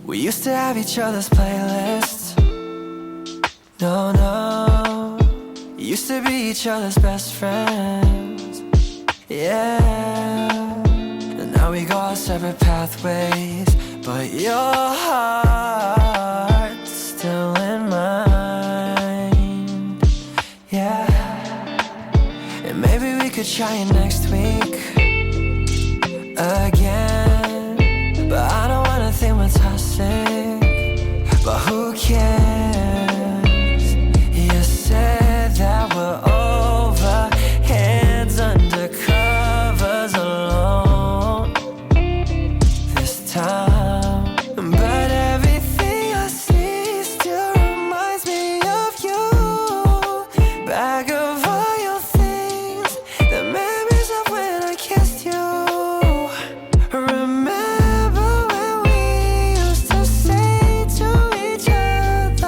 We used to have each other's playlists. No, no. Used to be each other's best friends. Yeah. And now we go our separate pathways, but your heart's still in mine. Yeah. And maybe we could try it next week again, but I don't wanna think we're toxic. But who cares? You said that we're over, hands under covers alone this time. But everything I see still reminds me of you. Back of all your things, the memories of when I kissed you. Remember when we used to say to each other,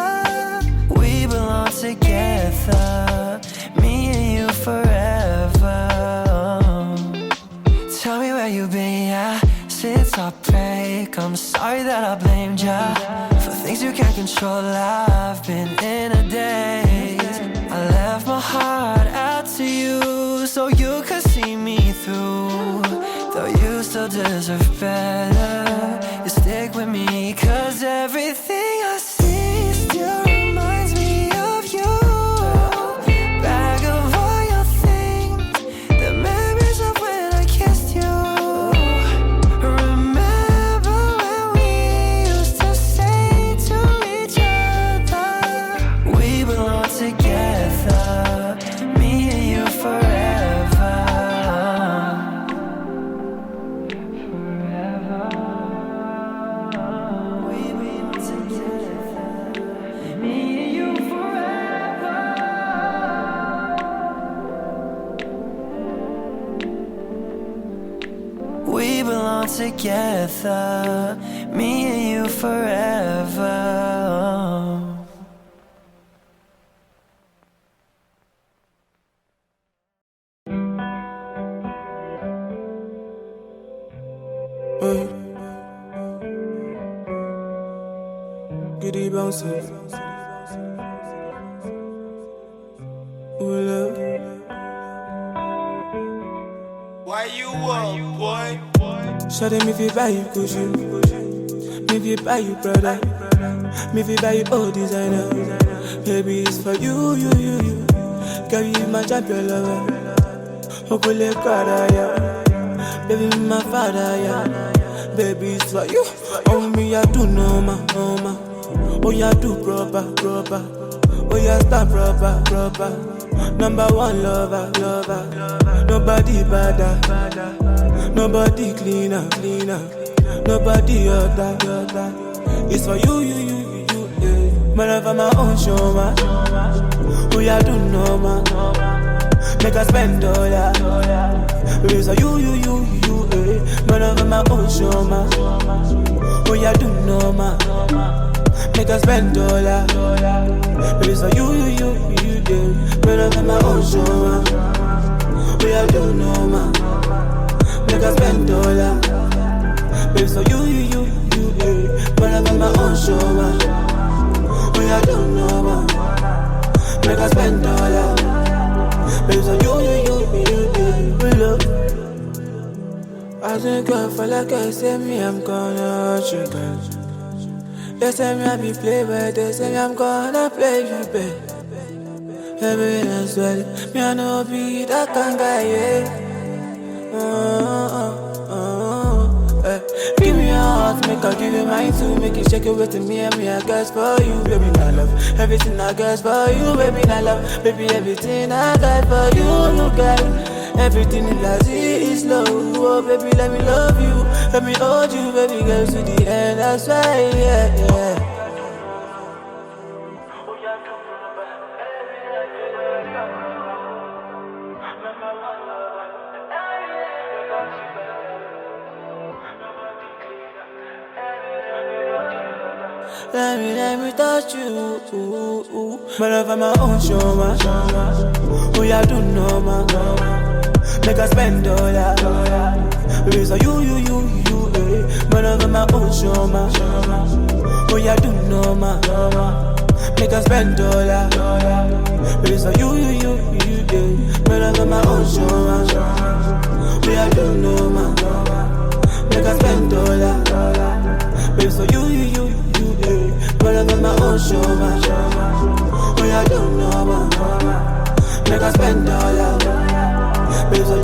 I'm sorry that I blamed ya for things you can't control. I've been in a daze. I left my heart out to you so you could see me through. Though you still deserve better, you stick with me, 'cause everything I see still reminds me of you. Bag of all your things, the memories of when I kissed you. Remember when we used to say to each other, we belong together, me and you forever. We belong together, me and you forever. We belong together, me and you forever. Giddy bouncing. Ooh, love. Why you up, boy? Shawty, me fi buy you Gucci, me fi buy you Prada, me fi buy you all designer. Baby, it's for you. Girl, you my champion lover. Hopefully, Prada, yeah. Baby, my father, yeah. Baby, it's for you. Oh, me, I do no ma. Oh, yeah, do proper. Oh, yeah, stand proper. Number one lover. Nobody better. Nobody cleaner. Nobody other. It's for you, yeah. Man, I have my own show, man. Oh, yeah, do no ma. Make us spend all that. It's for you, yeah. Man, I have my own show, man. Oh, yeah, do no ma. Make us spend all that. It's for you, yeah. Man, I have my own show, man. Oh, yeah, do no ma. Make us spend all that. It's for you, yeah. Man, I have my own show, man. Oh, yeah, do no ma. Make us spend all that. It's for you, love. I think I feel like I say me, I'm gonna hurt you, girl. They say me I be play, but they say me I'm gonna play you, babe. Every as well, me I know be that kind of guy, yeah. Give me your heart, make I give you mine too. Make you shake it with me and me, I guess for you. Baby, I love everything I guess for you. Baby, I love, baby, everything I got for you, girl. Everything in life is low. Oh, baby, let me love you. Let me hold you, baby, girl, to the end. That's right, yeah. Let me touch you. Man, I have my own show, man. Oh, yeah, do no, man. Make us spend all that. It's for you, Man, I have my own show, man. Oh, yeah, do no, man. Make us spend all that. It's for you, Man, I have my own show, man. Oh, yeah, do no, man. Make us spend all that. It's for you, Man, I have my own show, man. Oh, yeah, do no, man. Make us spend all that. It's for